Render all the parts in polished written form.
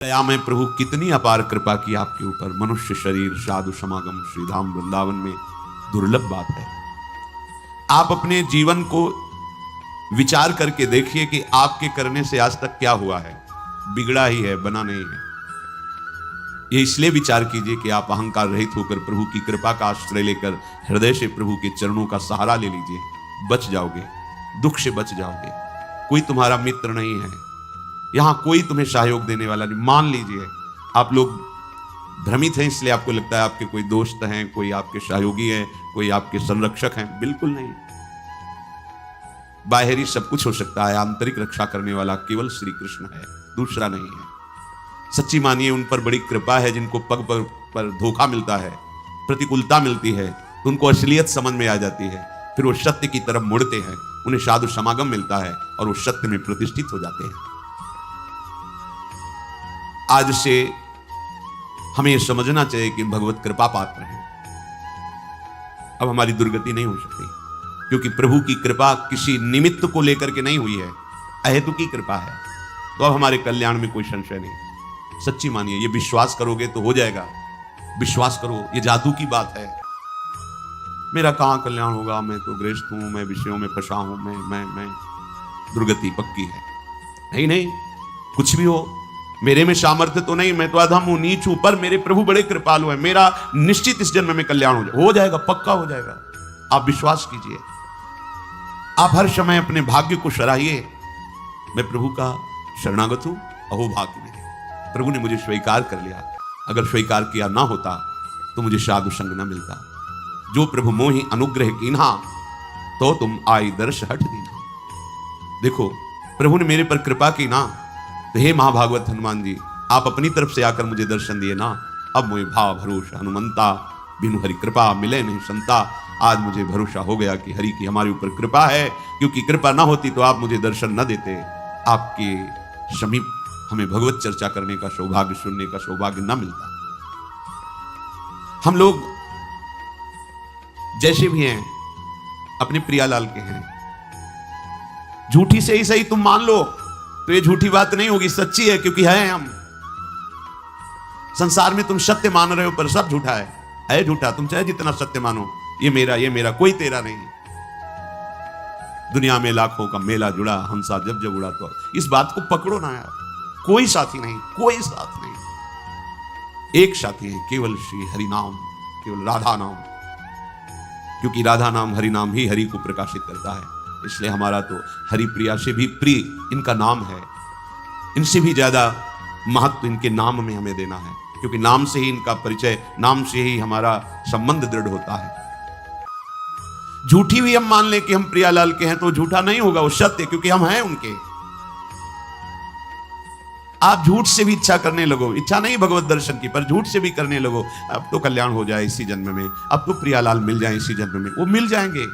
दया में प्रभु कितनी अपार कृपा की आपके ऊपर। मनुष्य शरीर साधु समागम श्रीधाम वृंदावन में दुर्लभ बात है। आप अपने जीवन को विचार करके देखिए कि आपके करने से आज तक क्या हुआ है। बिगड़ा ही है, बना नहीं है। ये इसलिए विचार कीजिए कि आप अहंकार रहित होकर प्रभु की कृपा का आश्रय लेकर हृदय से प्रभु के चरणों का सहारा ले लीजिए। बच जाओगे, दुख से बच जाओगे। कोई तुम्हारा मित्र नहीं है, यहां कोई तुम्हें सहयोग देने वाला नहीं। मान लीजिए आप लोग भ्रमित हैं, इसलिए आपको लगता है आपके कोई दोस्त हैं, कोई आपके सहयोगी हैं, कोई आपके संरक्षक हैं। बिल्कुल नहीं। बाहरी सब कुछ हो सकता है, आंतरिक रक्षा करने वाला केवल श्री कृष्ण है, दूसरा नहीं है। सच्ची मानिए उन पर बड़ी कृपा है। जिनको पग पर धोखा मिलता है, प्रतिकूलता मिलती है, तो उनको असलियत समझ में आ जाती है। फिर वो सत्य की तरफ मुड़ते हैं, उन्हें साधु समागम मिलता है और वो सत्य में प्रतिष्ठित हो जाते हैं। आज से हमें यह समझना चाहिए कि भगवत कृपा पात्र हैं। अब हमारी दुर्गति नहीं हो सकती, क्योंकि प्रभु की कृपा किसी निमित्त को लेकर के नहीं हुई है, अहेतु की कृपा है। तो अब हमारे कल्याण में कोई संशय नहीं। सच्ची मानिए, ये विश्वास करोगे तो हो जाएगा। विश्वास करो, ये जादू की बात है। मेरा कहां कल्याण होगा, मैं तो गृहस्थ हूं, मैं विषयों में फंसा हूं, मैं दुर्गति पक्की है। नहीं, कुछ भी हो, मेरे में सामर्थ्य तो नहीं, मैं तो अधम हूं, नीच हूं, पर मेरे प्रभु बड़े कृपालु हैं। मेरा निश्चित इस जन्म में कल्याण हो जाएगा, पक्का हो जाएगा। आप विश्वास कीजिए। आप हर समय अपने भाग्य को सराहिए। मैं प्रभु का शरणागत हूं, अहो भाग्य मेरे, प्रभु ने मुझे स्वीकार कर लिया। अगर स्वीकार किया ना होता तो मुझे साधु संग न मिलता। जो प्रभु मोहि अनुग्रह कीन्हा, तो तुम आई दर्श हट दीना। देखो, प्रभु ने मेरे पर कृपा की ना, तो हे महाभागवत हनुमान जी, आप अपनी तरफ से आकर मुझे दर्शन दिए ना। अब मुझे भाव भरोसा हनुमंता, बिनु हरि कृपा मिले नहीं संता। आज मुझे भरोसा हो गया कि हरि की हमारे ऊपर कृपा है, क्योंकि कृपा ना होती तो आप मुझे दर्शन न देते। आपके समीप हमें भगवत चर्चा करने का सौभाग्य, सुनने का सौभाग्य न मिलता। हम लोग जैसे भी हैं अपने प्रियालाल के हैं। झूठी से ही सही तुम मान लो तो ये झूठी बात नहीं होगी, सच्ची है, क्योंकि है हम। संसार में तुम सत्य मान रहे हो, पर सब झूठा है झूठा। तुम चाहे जितना सत्य मानो, ये मेरा, कोई तेरा नहीं। दुनिया में लाखों का मेला जुड़ा, हंसा जब जब उड़ा। तो इस बात को पकड़ो ना यार। कोई साथी नहीं, कोई साथ नहीं। एक साथी है, केवल श्री हरि नाम, केवल राधा नाम, क्योंकि राधा नाम, हरि नाम ही हरि को प्रकाशित करता है। इसलिए हमारा तो हरि प्रिया से भी प्रिय इनका नाम है। इनसे भी ज्यादा महत्व इनके नाम में हमें देना है, क्योंकि नाम से ही इनका परिचय, नाम से ही हमारा संबंध दृढ़ होता है। झूठी भी हम मान लें कि हम प्रियालाल के हैं तो झूठा नहीं होगा, वो सत्य, क्योंकि हम हैं उनके। आप झूठ से भी इच्छा करने लगो, इच्छा नहीं भगवत दर्शन की, पर झूठ से भी करने लगो, अब तो कल्याण हो जाए इसी जन्म में, अब तो प्रियालाल मिल जाए इसी जन्म में। वो मिल जाएंगे।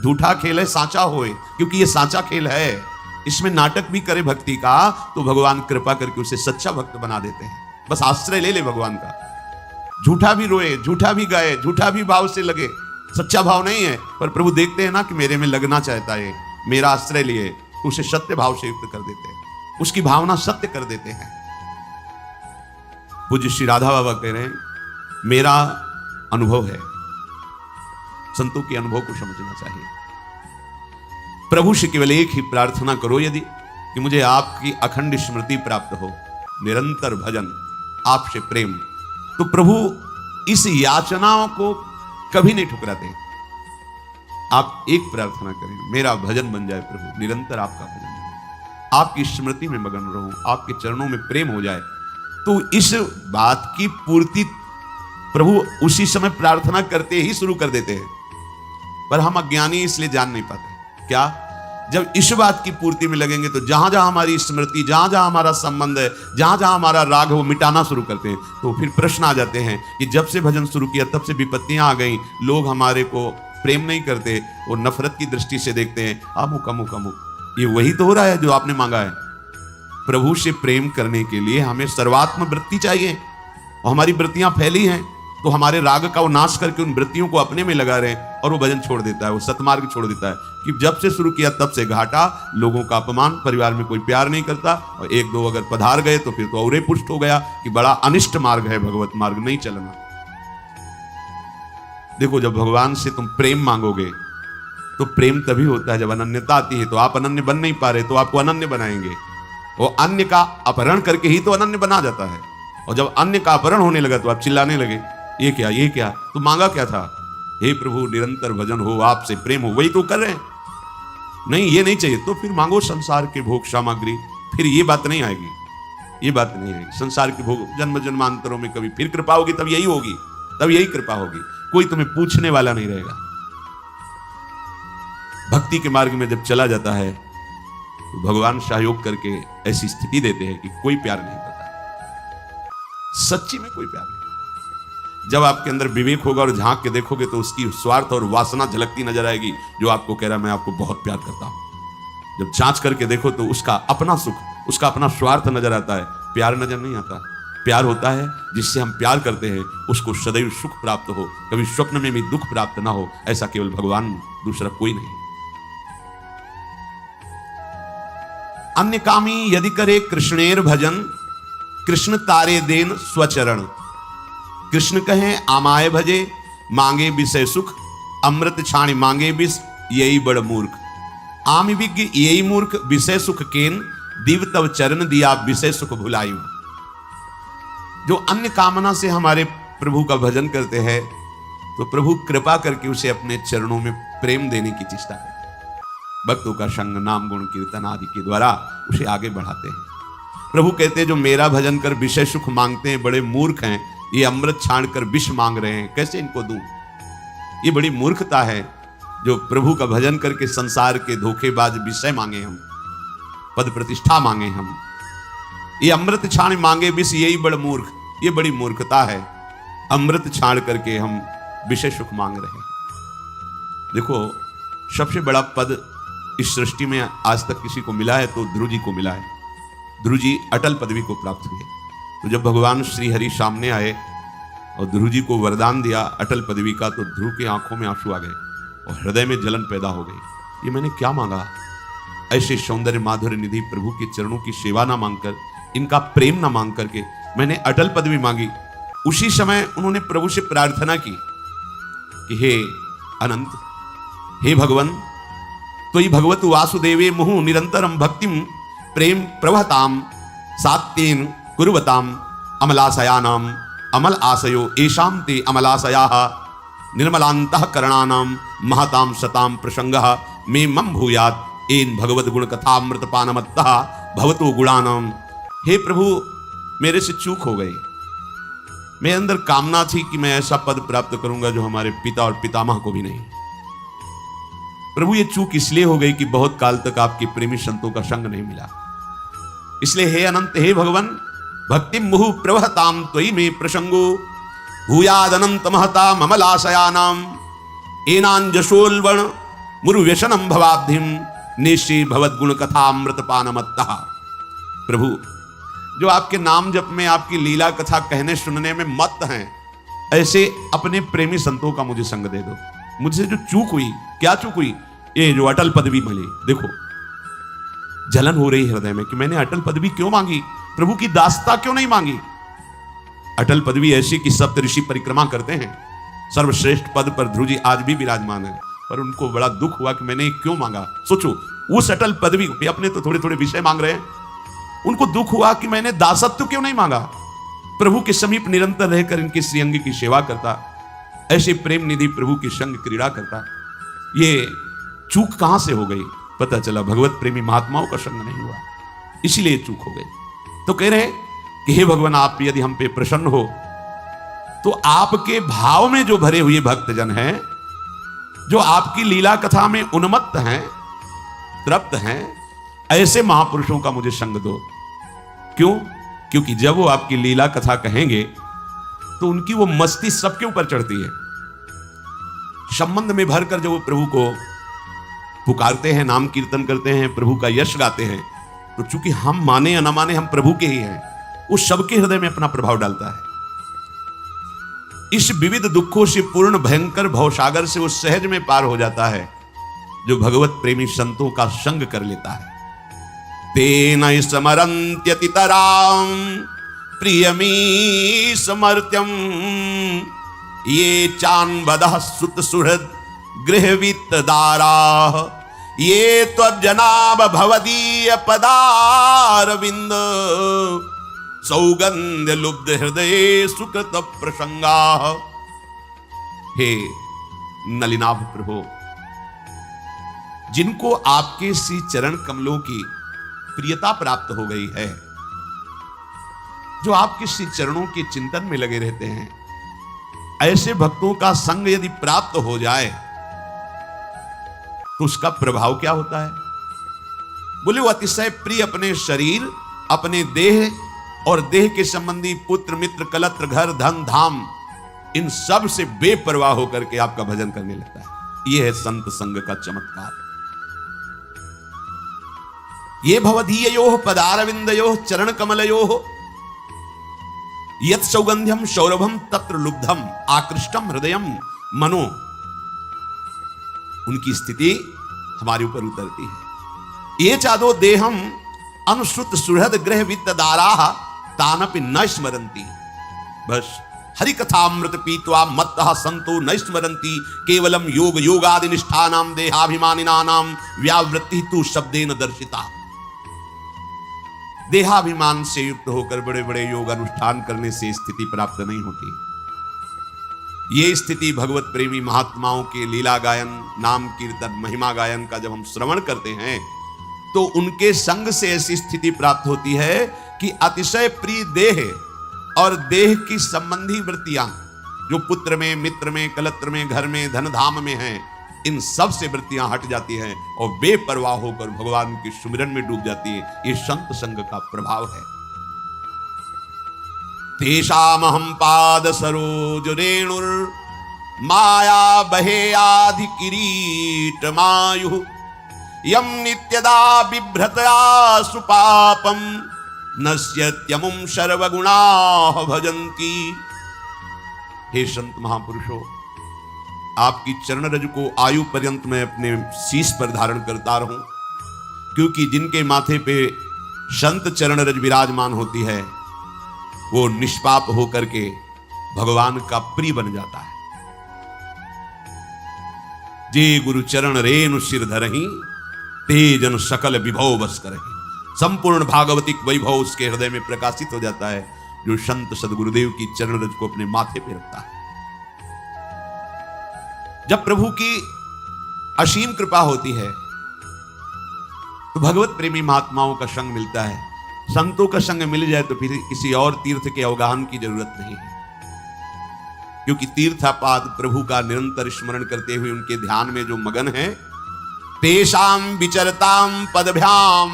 झूठा खेल है, सांचा होए, क्योंकि ये सांचा खेल है। इसमें नाटक भी करे भक्ति का तो भगवान कृपा करके उसे सच्चा भक्त बना देते हैं। बस आश्रय ले ले भगवान का। झूठा भी रोए, झूठा भी गाए, झूठा भी भाव से लगे, सच्चा भाव नहीं है, पर प्रभु देखते हैं ना कि मेरे में लगना चाहता है, मेरा आश्रय लिए, तो उसे सत्य भाव से युक्त कर देते हैं, उसकी भावना सत्य कर देते हैं। पूज्य श्री राधा बाबा कह रहे हैं, मेरा अनुभव है। संतों के अनुभव को समझना चाहिए। प्रभु से केवल एक ही प्रार्थना करो यदि, कि मुझे आपकी अखंड स्मृति प्राप्त हो, निरंतर भजन, आपसे प्रेम। तो प्रभु इस याचनाओं को कभी नहीं ठुकराते। आप एक प्रार्थना करें, मेरा भजन बन जाए प्रभु, निरंतर आपका भजन, आपकी स्मृति में मगन रहूं, आपके चरणों में प्रेम हो जाए। तो इस बात की पूर्ति प्रभु उसी समय प्रार्थना करते ही शुरू कर देते हैं, पर हम अज्ञानी इसलिए जान नहीं पाते। क्या? जब इस बात की पूर्ति में लगेंगे तो जहां जहां हमारी स्मृति, जहां जहां हमारा संबंध है, जहां जहां हमारा राग है, वो मिटाना शुरू करते हैं। तो फिर प्रश्न आ जाते हैं कि जब से भजन शुरू किया तब से विपत्तियां आ गई, लोग हमारे को प्रेम नहीं करते, वो नफरत की दृष्टि से देखते हैं, अमुक अमुक अमुक। ये वही तो हो रहा है जो आपने मांगा है। प्रभु से प्रेम करने के लिए हमें सर्वात्म वृत्ति चाहिए, और हमारी वृत्तियां फैली हैं। तो हमारे राग का वो नाश करके उन वृत्तियों को अपने में लगा रहे हैं और वो भजन छोड़ देता है, वो सतमार्ग छोड़ देता है कि जब से शुरू किया तब से घाटा, लोगों का अपमान, परिवार में कोई प्यार नहीं करता, और एक दो अगर पधार गए तो फिर तो और पुष्ट हो गया कि बड़ा अनिष्ट मार्ग है, भगवत मार्ग नहीं चलना। देखो, जब भगवान से तुम प्रेम मांगोगे तो प्रेम तभी होता है जब अनन्यता आती है। तो आप अनन्य बन नहीं पा रहे तो आपको अनन्य बनाएंगे, वो अन्य का अपहरण करके ही तो अनन्य बना जाता है। और जब अन्य का अपहरण होने लगा तो आप चिल्लाने लगे, ये क्या, ये क्या, तो मांगा क्या था? हे प्रभु, निरंतर भजन हो, आपसे प्रेम हो, वही तो कर रहे हैं। नहीं, ये नहीं चाहिए तो फिर मांगो संसार के भोग सामग्री, फिर ये बात नहीं आएगी, ये बात नहीं आएगी। संसार के भोग जन्म जन्मांतरों में कभी फिर कृपा होगी, तब यही होगी, तब यही कृपा होगी, कोई तुम्हें पूछने वाला नहीं रहेगा। भक्ति के मार्ग में जब चला जाता है तो भगवान सहयोग करके ऐसी स्थिति देते हैं कि कोई प्यार नहीं करता, सच्ची में कोई प्यार नहीं। जब आपके अंदर विवेक होगा और झांक के देखोगे तो उसकी स्वार्थ और वासना झलकती नजर आएगी, जो आपको कह रहा है मैं आपको बहुत प्यार करता हूं। जब जांच करके देखो तो उसका अपना सुख, उसका अपना स्वार्थ नजर आता है, प्यार नजर नहीं आता। प्यार होता है जिससे हम प्यार करते हैं उसको सदैव सुख प्राप्त हो, कभी स्वप्न में भी दुख प्राप्त ना हो, ऐसा केवल भगवान, दूसरा कोई नहीं। अन्य कामी यदि करे कृष्णेर भजन, कृष्ण तारे देन स्वचरण। कृष्ण कहे आमाय भजे, मांगे विषय सुख, अमृत छाणी मांगे विष, यही बड़ मूर्ख। आम विज्ञ यही मूर्ख, विषय सुख केन, दिव तव चरण दिया विषय सुख भुलायु। जो अन्य कामना से हमारे प्रभु का भजन करते हैं तो प्रभु कृपा करके उसे अपने चरणों में प्रेम देने की चेष्टा करते हैं। भक्तों का संग, नाम, गुण, कीर्तन आदि के द्वारा उसे आगे बढ़ाते हैं। प्रभु कहते हैं जो मेरा भजन कर विषय सुख मांगते हैं बड़े मूर्ख हैं, ये अमृत छाण कर विष मांग रहे हैं, कैसे इनको दूं? ये बड़ी मूर्खता है जो प्रभु का भजन करके संसार के धोखेबाज विषय मांगे हम, पद प्रतिष्ठा मांगे हम, ये अमृत छाण मांगे विष, यही बड़ मूर्ख, ये बड़ी मूर्खता है। अमृत छाण करके हम विषय सुख मांग रहे हैं। देखो, सबसे बड़ा पद इस सृष्टि में आज तक किसी को मिला है तो ध्रुव जी को मिला है। ध्रुव जी अटल पदवी को प्राप्त हुए। तो जब भगवान श्री हरि सामने आए और ध्रुव जी को वरदान दिया अटल पदवी का, तो ध्रुव की आंखों में आंसू आ गए और हृदय में जलन पैदा हो गई। ये मैंने क्या मांगा? ऐसे सौंदर्य माधुर्य निधि प्रभु के चरणों की सेवा ना मांगकर, इनका प्रेम ना मांग करके मैंने अटल पदवी मांगी। उसी समय उन्होंने प्रभु से प्रार्थना की कि हे अनंत, हे भगवान, तो भगवत वासुदेवे मुहु निरंतरम भक्तिम प्रेम प्रवहताम सात्येन कुर्वताम अमलाशयानाम अमल आशयो एषाम ते अमलाशयाः निर्मलान्तः करणानाम महताम सताम प्रसंगः मे मम भूयात् एन भगवत गुण कथामृत पानमत्तः भवतो गुणानाम। हे प्रभु, मेरे से चूक हो गई। मेरे अंदर कामना थी कि मैं ऐसा पद प्राप्त करूंगा जो हमारे पिता और पितामह को भी नहीं। प्रभु, ये चूक इसलिए हो गई कि बहुत काल तक आपके प्रेमी संतों का संग नहीं मिला। इसलिए हे अनंत, हे भगवान, भक्ति मुहु प्रवहताम त्वयि में प्रसंगो भूयाद अनंत महताम अमलाशयानाम एनांजसोल्वण मुरु व्यसनम भवाब्धिम निश्चय भवद गुण कथामृत पानमत्तः। प्रभु, जो आपके नाम जप में, आपकी लीला कथा कहने सुनने में मत हैं, ऐसे अपने प्रेमी संतों का मुझे संग दे दो। मुझसे जो चूक हुई, क्या चूक हुई? ये जो अटल पदवी मिली। देखो, जलन हो रही हृदय में कि मैंने अटल पदवी क्यों मांगी, प्रभु की दासता क्यों नहीं मांगी। अटल पदवी ऐसी कि सप्त ऋषि परिक्रमा करते हैं, सर्वश्रेष्ठ पद पर ध्रुव जी आज भी विराजमान है, पर उनको बड़ा दुख हुआ कि मैंने क्यों मांगा। सोचो, उस अटल पदवी, अपने तो थोड़े थोड़े विषय मांग रहे हैं, उनको दुख हुआ कि मैंने दासत्व क्यों नहीं मांगा। प्रभु के समीप निरंतर रहकर इनकी श्रीअंग की सेवा करता, ऐसे प्रेम निधि प्रभु की संग क्रीड़ा करता। ये चूक कहां से हो गई? पता चला भगवत प्रेमी महात्माओं का संग नहीं हुआ, इसीलिए चूक हो गई। तो कह रहे हैं कि हे भगवान, आप यदि हम पे प्रसन्न हो तो आपके भाव में जो भरे हुए भक्तजन हैं, जो आपकी लीला कथा में उन्मत्त हैं, तृप्त हैं, ऐसे महापुरुषों का मुझे संग दो। क्यों? क्योंकि जब वो आपकी लीला कथा कहेंगे तो उनकी वो मस्ती सबके ऊपर चढ़ती है। संबंध में भरकर जब वो प्रभु को पुकारते हैं, नाम कीर्तन करते हैं, प्रभु का यश गाते हैं, तो चूंकि हम माने या न माने हम प्रभु के ही हैं, उस सबके हृदय में अपना प्रभाव डालता है। इस विविध दुखों से पूर्ण भयंकर भवसागर से वो सहज में पार हो जाता है जो भगवत प्रेमी संतों का संग कर लेता है। तेन स्मरन्त्यतितरां प्रियमी समर्त्यम ये चान्वदः सुत सुहृद गृहवित्तदाराः ये त्वज्जनाभ भवदीय पदारविंद सौगंध्य लुब्ध हृदय सुकृत प्रसंगा। हे नलिनाभ प्रभु, जिनको आपके श्री चरण कमलों की प्रियता प्राप्त हो गई है, जो आपके श्री चरणों के चिंतन में लगे रहते हैं, ऐसे भक्तों का संग यदि प्राप्त हो जाए तो उसका प्रभाव क्या होता है? बोले वो अतिशय प्रिय अपने शरीर, अपने देह और देह के संबंधी पुत्र मित्र कलत्र घर धन धाम, इन सब से बेपरवाह होकर के आपका भजन करने लगता है। यह है संत संग का चमत्कार। ये भवदीयोः पदारविंदयोः चरण कमलयोः यत् सौगंध्यम सौरभम तत्र लुब्धम आकृष्टम हृदयम मनो। उनकी स्थिति हमारे ऊपर उतरती है। ये चादो देहम अनुश्रुत सुहृद ग्रह वित्तदाराः तानपि न स्मरन्ति। बस हरि कथामृत पीत्वा मत्तः संतो न स्मरन्ति केवलम योग योगादि निष्ठानाम देहाभिमानिनानाम व्यावृत्ति तु शब्देन दर्शिता। देहाभिमान से युक्त होकर बड़े बड़े योग अनुष्ठान करने से स्थिति प्राप्त नहीं होती। ये स्थिति भगवत प्रेमी महात्माओं के लीला गायन, नाम कीर्तन, महिमा गायन का जब हम श्रवण करते हैं तो उनके संग से ऐसी स्थिति प्राप्त होती है कि अतिशय प्रिय देह और देह की संबंधी वृत्तियां जो पुत्र में, मित्र में, कलत्र में, घर में, धन धाम में हैं, इन सब से वृत्तियां हट जाती हैं और बेपरवाह होकर भगवान के सुमिरन में डूब जाती है। ये संत संग का प्रभाव है। तेषामहं पाद सरोज रेणुर माया बहेयाधि किरीट मायु यम नित्यदा बिभ्रतया सुपापम नश्यत्यमुं सर्वगुणाः भजन्ति। हे संत महापुरुषों, आपकी चरण रज को आयु पर्यंत मैं अपने शीश पर धारण करता रहूं, क्योंकि जिनके माथे पे संत चरण रज विराजमान होती है वो निष्पाप होकर के भगवान का प्रिय बन जाता है। जे गुरु चरण रेणु सिर धरहि तेजन सकल विभव बस करहि। संपूर्ण भागवतिक वैभव उसके हृदय में प्रकाशित हो जाता है जो संत सदगुरुदेव की चरण रज को अपने माथे पे रखता है। जब प्रभु की असीम कृपा होती है तो भगवत प्रेमी महात्माओं का संग मिलता है। संतों का संग मिल जाए तो फिर किसी और तीर्थ के अवगाहन की जरूरत नहीं है, क्योंकि तीर्थापाद प्रभु का निरंतर स्मरण करते हुए उनके ध्यान में जो मगन है, तेषां विचरतां पदभ्याम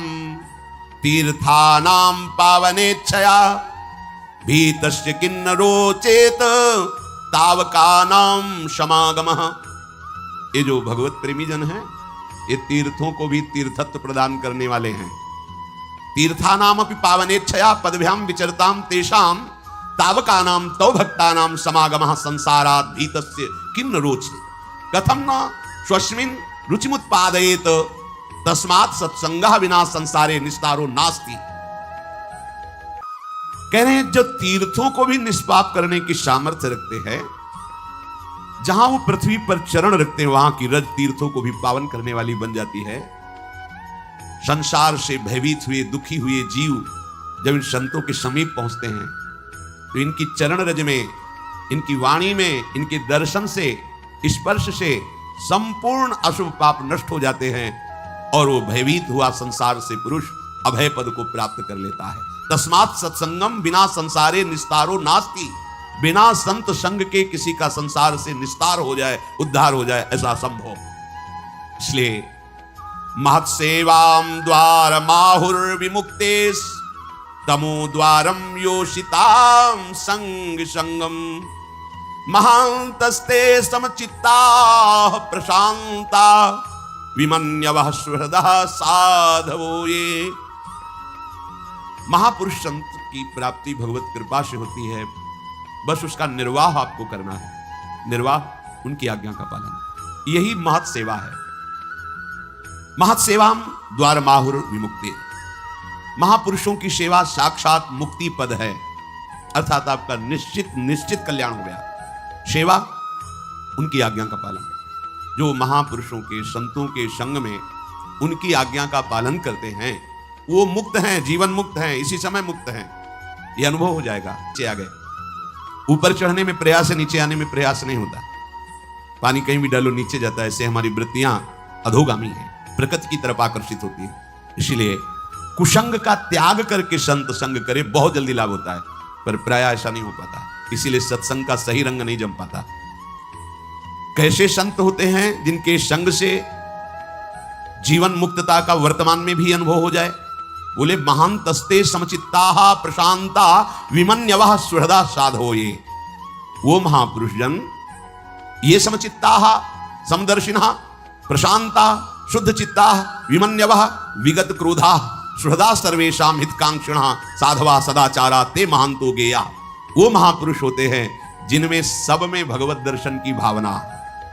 तीर्थानां पावनेच्छया भीतस्य किन्नरो चेत तावकानां समागमः। ये जो भगवत प्रेमी जन हैं, ये तीर्थों को भी तीर्थत्व प्रदान करने वाले हैं। तीर्थानाम अपि पावनेच्छया पदभ्याम विचरतां तेषां तावकानां तौ भक्तानां समागमः संसारात् भीतस्य किन्न रोचते कथम न स्वस्मिन् रुचिमुत्पादयेत तस्मात् सत्संगः विना संसारे निस्तारो नास्ति। कह रहे हैं जो तीर्थों को भी निष्पाप करने की सामर्थ्य रखते हैं, जहां वो पृथ्वी पर चरण रखते हैं वहां की रज तीर्थों को भी पावन करने वाली बन जाती है। संसार से भयभीत हुए दुखी हुए जीव जब इन संतों के समीप पहुंचते हैं तो इनकी चरण रज में, इनकी वाणी में, इनके दर्शन से, स्पर्श से संपूर्ण अशुभ पाप नष्ट हो जाते हैं और वो भयभीत हुआ संसार से पुरुष अभय पद को प्राप्त कर लेता है। तस्मात् सत्संगम बिना संसारे निस्तारो नास्ति। बिना संत संग के किसी का संसार से निस्तार हो जाए, उद्धार हो जाए, ऐसा असंभव। इसलिए महत्सेवां द्वार माहुर विमुक्तेस तमो द्वारम योषितां संग संगम महांतस्ते समचित्ता प्रशांता विमन्यवः सुहृदः साधवो। ये महापुरुष संत की प्राप्ति भगवत कृपा से होती है। बस उसका निर्वाह आपको करना है, निर्वाह उनकी आज्ञा का पालन। यही महत् सेवा है। महत् सेवाम द्वार माहुर विमुक्ति। महापुरुषों की सेवा साक्षात मुक्ति पद है, अर्थात आपका निश्चित कल्याण हो गया। सेवा उनकी आज्ञा का पालन। जो महापुरुषों के, संतों के संग में उनकी आज्ञा का पालन करते हैं वो मुक्त हैं, जीवन मुक्त हैं, इसी समय मुक्त हैं। ये अनुभव हो जाएगा। नीचे आ गए, ऊपर चढ़ने में प्रयास है, नीचे आने में प्रयास नहीं होता। पानी कहीं भी डालो नीचे जाता है। ऐसे हमारी वृत्तियां अधोगामी हैं, प्रकृति की तरफ आकर्षित होती है। इसीलिए कुसंग का त्याग करके संत संग करे, बहुत जल्दी लाभ होता है, पर प्रायः ऐसा नहीं हो पाता। इसीलिए सत्संग का सही रंग नहीं जम पाता। कैसे संत होते हैं जिनके संग से जीवन मुक्तता का वर्तमान में भी अनुभव हो जाए? बोले महांतस्ते समचित्ता प्रशांता विमन्यवः सुहृदा साधो। ये वो महापुरुष जन, ये समचित्ता समदर्शिनः प्रशांता शुद्ध चित्ता विमन्यवः विगत क्रोधा सुहृदा सर्वेषां हितकांक्षिणः साधवा सदाचारा ते महांतो गेया। वो महापुरुष होते हैं जिनमें सब में भगवत दर्शन की भावना,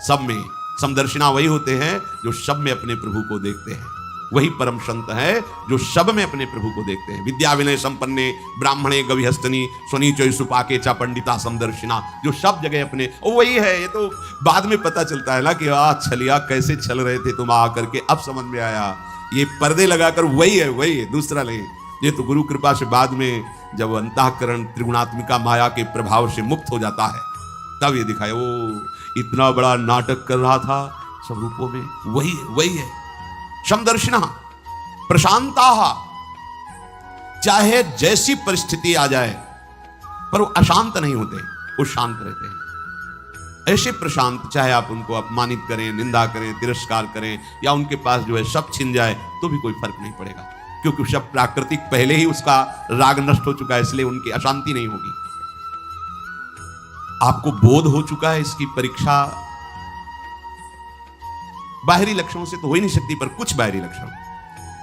सब में समदर्शिना वही होते हैं जो सब में अपने प्रभु को देखते हैं। वही परम संत है जो सब में अपने प्रभु को देखते हैं। विद्या विनय संपन्ने ब्राह्मणे गविहस्तनी स्वनीचय सुपाके चा पंडिता समदर्शिना, जो सब जगह अपने, वही है। ये तो बाद में पता चलता है ना कि छलिया कैसे छल रहे थे तुम आकर के, अब समझ में आया। ये पर्दे लगाकर वही है, दूसरा नहीं। ये तो गुरु कृपा से बाद में जब अंतःकरण त्रिगुणात्मिका माया के प्रभाव से मुक्त हो जाता है तब ये दिखाए, ओ इतना बड़ा नाटक कर रहा था सब रूपों में, वही है। समदर्शिना प्रशांता, चाहे जैसी परिस्थिति आ जाए पर वो अशांत नहीं होते, वो शांत रहते हैं। ऐसे प्रशांत, चाहे आप उनको अपमानित करें, निंदा करें, तिरस्कार करें, या उनके पास जो है सब छिन जाए तो भी कोई फर्क नहीं पड़ेगा, क्योंकि सब प्राकृतिक पहले ही उसका राग नष्ट हो चुका है, इसलिए उनकी अशांति नहीं होगी। आपको बोध हो चुका है इसकी परीक्षा बाहरी लक्षणों से तो हो ही नहीं सकती, पर कुछ बाहरी लक्षण,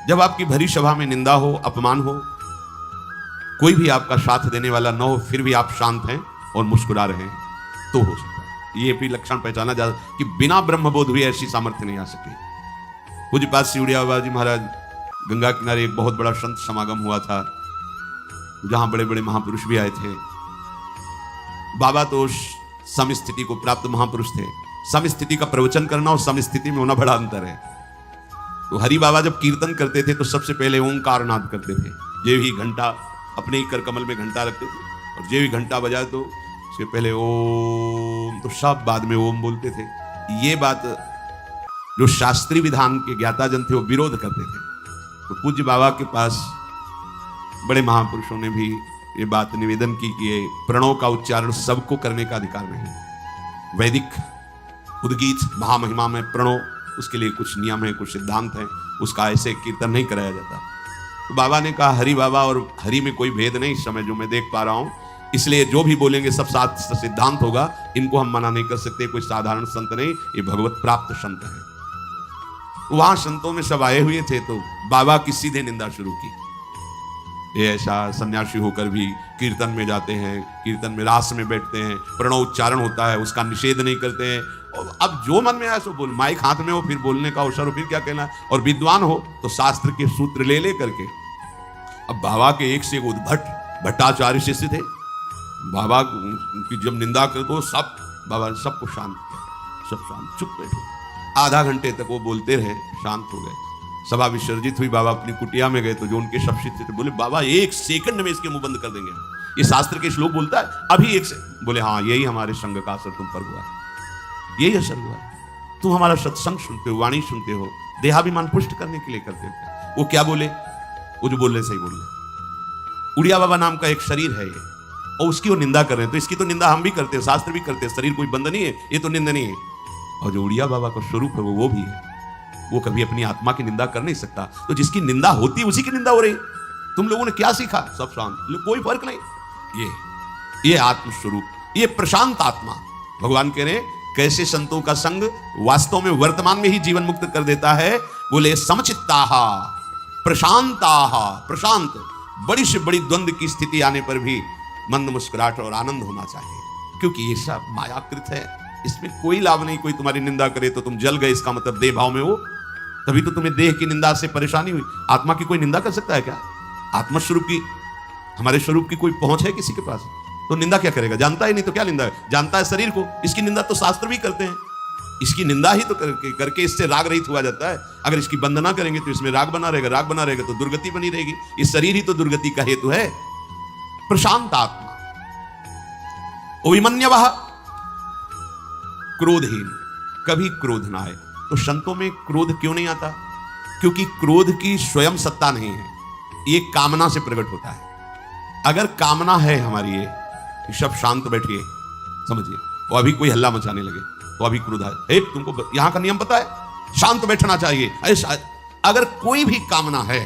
जब आपकी भरी सभा में निंदा हो, अपमान हो, कोई भी आपका साथ देने वाला न हो, फिर भी आप शांत हैं और मुस्कुरा रहे हैं, तो हो सकता है ये भी लक्षण पहचाना जा कि बिना ब्रह्मबोध हुए ऐसी सामर्थ्य नहीं आ सकती। पूज्यपाद सिउड़िया बाबा जी महाराज, गंगा किनारे एक बहुत बड़ा संत समागम हुआ था जहां बड़े बड़े महापुरुष भी आए थे। बाबा तो समस्थिति को प्राप्त महापुरुष थे। समस्थिति का प्रवचन करना और समस्थिति में होना बड़ा अंतर है। तो हरि बाबा जब कीर्तन करते थे तो सबसे पहले ओंकार नाद करते थे। जे भी घंटा, अपने ही कर कमल में घंटा रखते थे, और जे भी घंटा बजाए तो उसके पहले ओम, तो सब बाद में ओम बोलते थे। ये बात जो शास्त्रीय विधान के ज्ञाता जन थे वो विरोध करते थे। तो पूज्य बाबा के पास बड़े महापुरुषों ने भी ये बात निवेदन की कि ये प्रणव का उच्चारण सबको करने का अधिकार नहीं। वैदिक उद्गीत महामहिमा में प्रणव, उसके लिए कुछ नियम है, कुछ सिद्धांत है, उसका ऐसे कीर्तन नहीं कराया जाता। तो बाबा ने कहा हरि बाबा और हरि में कोई भेद नहीं इस समय जो मैं देख पा रहा हूं, इसलिए जो भी बोलेंगे सब शास्त्र सिद्धांत होगा, इनको हम मना नहीं कर सकते। कोई साधारण संत नहीं, ये भगवत प्राप्त संत है। वहां संतों में सब आए हुए थे, तो बाबा की सीधे निंदा शुरू की। ये ऐसा सन्यासी होकर भी कीर्तन में जाते हैं, कीर्तन में रास में बैठते हैं, प्रणव उच्चारण होता है उसका निषेध नहीं करते हैं, और अब जो मन में आया सो बोल, माइक हाथ में हो फिर बोलने का अवसर हो, फिर क्या कहना। और विद्वान हो तो शास्त्र के सूत्र ले करके। अब बाबा के एक से एक उद्भट भट्टाचार्य शिष्य थे। बाबा की जब निंदा कर तो सब, बाबा ने सबको शांत किया, सब शांत चुप बैठे। आधा घंटे तक वो बोलते रहे, शांत हो गए। सभा विसर्जित हुई, बाबा अपनी कुटिया में गए तो जो उनके सब शिष्य थे बोले बाबा एक सेकंड में इसके मुंह बंद कर देंगे, ये शास्त्र के श्लोक बोलता है अभी एक से। बोले हाँ, यही हमारे संग का असर तुम पर हुआ, यही असर हुआ। तुम हमारा सत्संग सुनते हो, वाणी सुनते हो, देहाभिमान पुष्ट करने के लिए करते हो। वो क्या बोले, वो जो बोल रहे सही बोल रहे। उड़िया बाबा नाम का एक शरीर है ये, और उसकी वो निंदा कर रहे हैं, तो इसकी तो निंदा हम भी करते हैं, शास्त्र भी करते हैं। शरीर कोई बंद नहीं है, ये तो निंदा नहीं है। और जो उड़िया बाबा का स्वरूप है वो भी है, वो कभी अपनी आत्मा की निंदा कर नहीं सकता। तो जिसकी निंदा होती उसी की निंदा हो रही। तुम लोगों ने क्या सीखा, सब शांत, कोई फर्क नहीं। ये आत्मस्वरूप, ये प्रशांत आत्मा। भगवान कह रहे कैसे संतों का संग वास्तव में वर्तमान में ही जीवन मुक्त कर देता है। बोले समचित्ताः प्रशांताः, प्रशांत, बड़ी से बड़ी द्वंद्व की स्थिति आने पर भी मंद मुस्कुराहट और आनंद होना चाहिए, क्योंकि ये सब मायाकृत है, इसमें कोई लाभ नहीं। कोई तुम्हारी निंदा करे तो तुम जल गए, इसका मतलब देह भाव में हो, तभी तो तुम्हें देह की निंदा से परेशानी हुई। आत्मा की कोई निंदा कर सकता है क्या? आत्मा स्वरूप की, हमारे स्वरूप की कोई पहुंच है किसी के पास? तो निंदा क्या करेगा? जानता ही नहीं तो क्या निंदा है? जानता है शरीर को, इसकी निंदा तो शास्त्र भी करते हैं। इसकी निंदा ही तो करके इससे राग रहित हुआ जाता है। अगर इसकी वंदना करेंगे तो इसमें राग बना रहेगा, राग बना रहेगा तो दुर्गति बनी रहेगी। इस शरीर ही तो दुर्गति का हेतु है। प्रशांत आत्मा, अभिमन्यवः, क्रोधहीन, कभी क्रोध ना आए। तो संतों में क्रोध क्यों नहीं आता? क्योंकि क्रोध की स्वयं सत्ता नहीं है, ये कामना से प्रकट होता है। अगर कामना है हमारी ये कि सब शांत बैठिए, समझिए, वो अभी कोई हल्ला मचाने लगे तो अभी क्रोध आए। तुमको यहां का नियम पता है, शांत बैठना चाहिए, ऐसा अगर कोई भी कामना है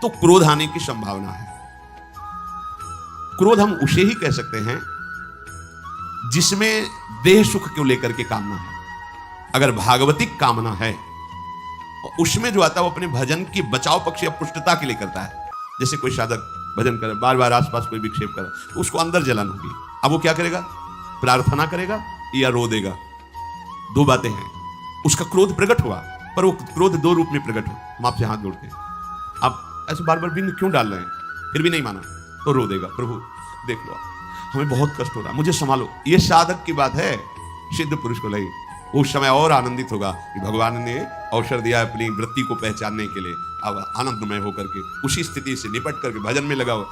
तो क्रोध आने की संभावना है। क्रोध हम उसे ही कह सकते हैं जिसमें देह सुख को लेकर के कामना है। अगर भागवतिक कामना है, उसमें जो आता है वो अपने भजन की बचाव पक्ष या पुष्टता के लिए करता है। जैसे कोई साधक भजन करे, बार बार आसपास कोई विक्षेप करे, तो उसको अंदर जलन होगी। अब वो क्या करेगा? प्रार्थना करेगा या रो देगा? दो बातें हैं। उसका क्रोध प्रकट हुआ, पर वो क्रोध दो रूप में प्रकट हो। हम आपसे हाथ जोड़ते हैं, आप ऐसे बार बार बिंग क्यों डाल रहे हैं? फिर भी नहीं माना तो रो देगा, प्रभु देख लो, हमें बहुत कष्ट हो रहा है, मुझे संभालो। ये साधक की बात है, सिद्ध पुरुष को नहीं। उस समय और आनंदित होगा कि भगवान ने अवसर दिया अपनी वृत्ति को पहचानने के लिए। अब आनंदमय होकर के उसी स्थिति से निपट करके भजन में लगा हुआ,